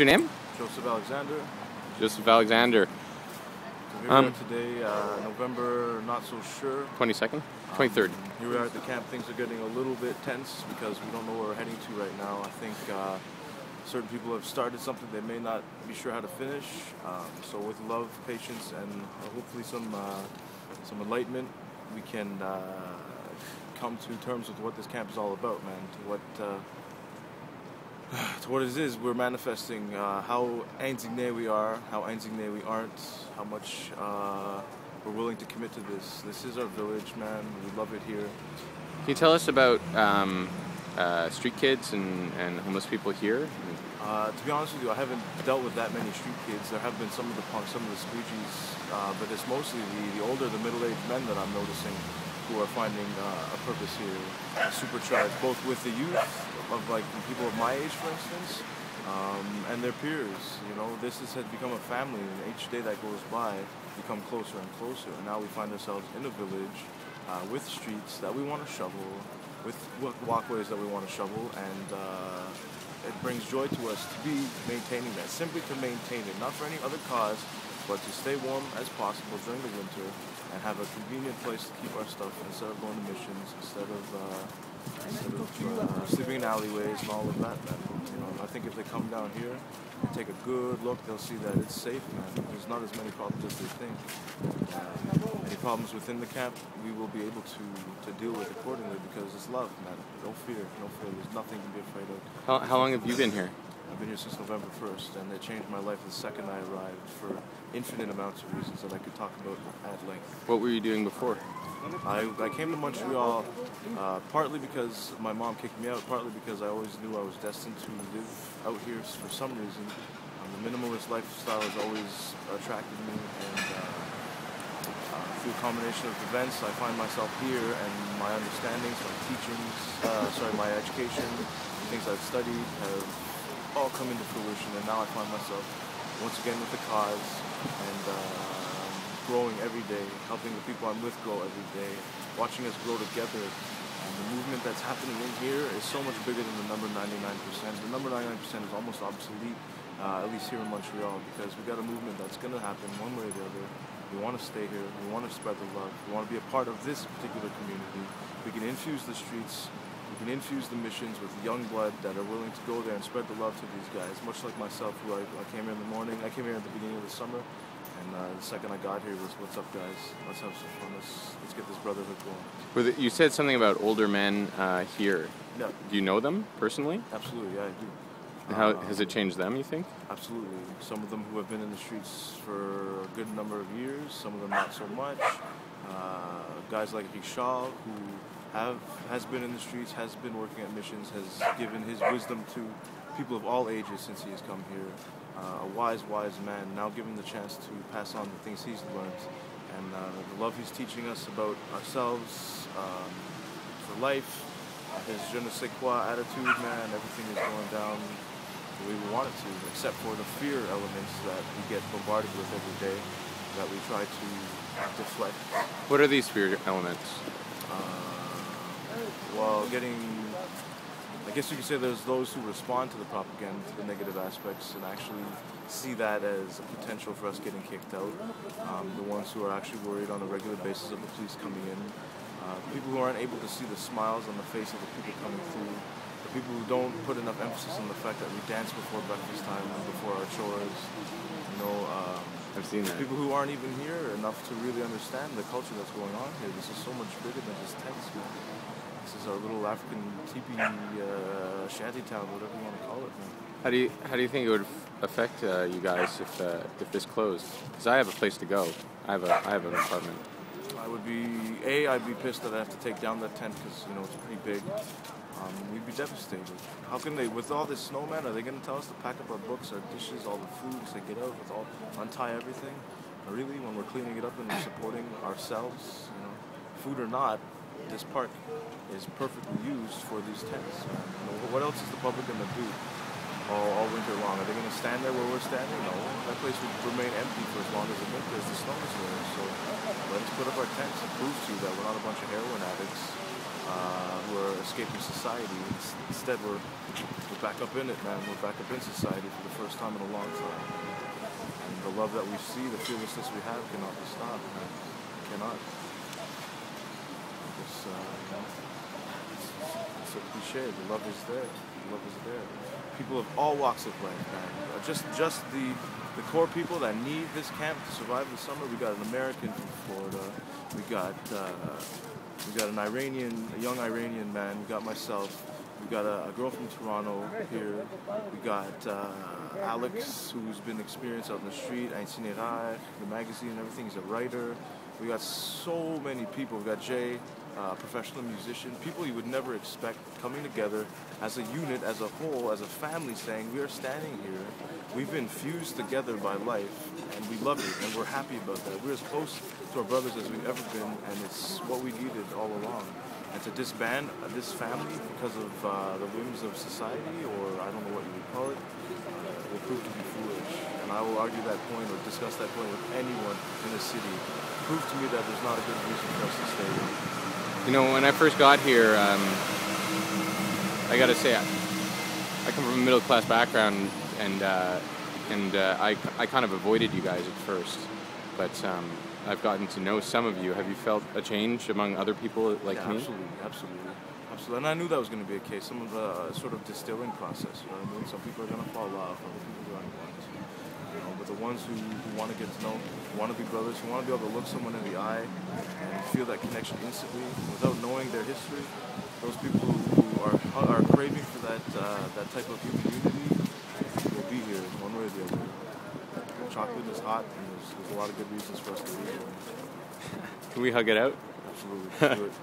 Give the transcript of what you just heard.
Your name? Joseph Alexander. Joseph Alexander. So here we are today, November, not so sure. 22nd? 23rd. Here we are at the camp. Things are getting a little bit tense because we don't know where we're heading to right now. I think certain people have started something they may not be sure how to finish. So with love, patience, and hopefully some enlightenment, we can come to terms with what this camp is all about, man. To what it is, we're manifesting how indigné we are, how indigné we aren't, how much we're willing to commit to this. This is our village, man. We love it here. Can you tell us about street kids and homeless people here? To be honest with you, I haven't dealt with that many street kids. There have been some of the punks, some of the squeegees, but it's mostly the older, the middle-aged men that I'm noticing who are finding a purpose here, supercharged, both with the youth, of like people of my age, for instance, and their peers. You know, this has become a family, and each day that goes by, we come closer and closer. And now we find ourselves in a village with streets that we want to shovel, with walkways that we want to shovel, and it brings joy to us to be maintaining that, simply to maintain it, not for any other cause, but to stay warm as possible during the winter and have a convenient place to keep our stuff instead of going to missions, instead of sleeping in alleyways and all of that, man. You know, I think if they come down here and take a good look, they'll see that it's safe, man. There's not as many problems as they think. Any problems within the camp, we will be able to deal with accordingly because it's love, man. No fear, no fear. There's nothing to be afraid of. How long have you been here? I've been here since November 1st, and it changed my life the second I arrived for infinite amounts of reasons that I could talk about at length. What were you doing before? I came to Montreal partly because my mom kicked me out, partly because I always knew I was destined to live out here for some reason. The minimalist lifestyle has always attracted me, and through a combination of events, I find myself here, and my understandings, my teachings, my education, things I've studied have all come into fruition, and now I find myself once again with the cause and growing every day, helping the people I'm with grow every day, watching us grow together. And the movement that's happening in here is so much bigger than the number 99%. The number 99% is almost obsolete, at least here in Montreal, because we got a movement that's going to happen one way or the other. We want to stay here. We want to spread the love. We want to be a part of this particular community. We can infuse the streets. We can infuse the missions with young blood that are willing to go there and spread the love to these guys, much like myself, who I came here in the morning. I came here at the beginning of the summer, and the second I got here was, what's up, guys? Let's have some fun. Let's get this brotherhood going. You said something about older men here. Yeah. Do you know them personally? Absolutely, yeah, I do. And how has it changed them, you think? Absolutely. Some of them who have been in the streets for a good number of years, some of them not so much. Guys like Richard, who has been in the streets, has been working at missions, has given his wisdom to people of all ages since he has come here. A wise man, now given the chance to pass on the things he's learned, and the love he's teaching us about ourselves, for life, his je ne sais quoi attitude, man. Everything is going down the way we want it to, except for the fear elements that we get bombarded with every day that we try to deflect. What are these fear elements? Well, I guess you could say there's those who respond to the propaganda, to the negative aspects, and actually see that as a potential for us getting kicked out. The ones who are actually worried on a regular basis of the police coming in. People who aren't able to see the smiles on the face of the people coming through. The people who don't put enough emphasis on the fact that we dance before breakfast time and before our chores. You know, I've seen that. People who aren't even here enough to really understand the culture that's going on here. This is so much bigger than just tents, man. This is our little African teepee shanty town, whatever you want to call it, man. How do you think it would affect you guys if this closed? Because I have a place to go. I have an apartment. I'd be pissed that I have to take down that tent because, you know, it's pretty big. We'd be devastated. How can they, with all this snow, man, are they going to tell us to pack up our books, our dishes, all the foods, to get out, untie everything? Really, when we're cleaning it up and we're supporting ourselves, you know, food or not, this park is perfectly used for these tents. You know, what else is the public going to do all winter long? Are they going to stand there where we're standing? No. That place would remain empty for as long as the winter, as the snow is there. So let us put up our tents and prove to you that we're not a bunch of heroin addicts who are escaping society. Instead, we're back up in it, man. We're back up in society for the first time in a long time. And the love that we see, the fearlessness we have cannot be stopped, man. Cannot. It's a cliche. The love is there. The love is there. People of all walks of life, man. Just the core people that need this camp to survive the summer. We got an American from Florida. We got a young Iranian man. We got myself. We got a girl from Toronto here. We got Alex, who's been experienced out in the street. Itinéraire, the magazine and everything. He's a writer. We got so many people. We got Jay, professional musician. People you would never expect coming together as a unit, as a whole, as a family, saying we are standing here. We've been fused together by life, and we love it, and we're happy about that. We're as close to our brothers as we've ever been, and it's what we needed all along. And to disband this family because of the whims of society, or I don't know what you would call it, will prove to be foolish. And I will argue that point or discuss that point with anyone in the city. Prove to me that there's not a good reason for us to stay here. You know, when I first got here, I got to say, I come from a middle-class background, and I kind of avoided you guys at first, but I've gotten to know some of you. Have you felt a change among other people like me? Absolutely. And I knew that was going to be a case. Some of the sort of distilling process, you know what I mean? Some people are going to fall off, other people are going to want to. You know, but the ones who want to get to know, who want to be brothers, who want to be able to look someone in the eye and feel that connection instantly without knowing their history, those people who are craving for that type of human unity will be here one way or the other. Chocolate is hot, and there's a lot of good reasons for us to be here. Can we hug it out? Absolutely. Let's do it.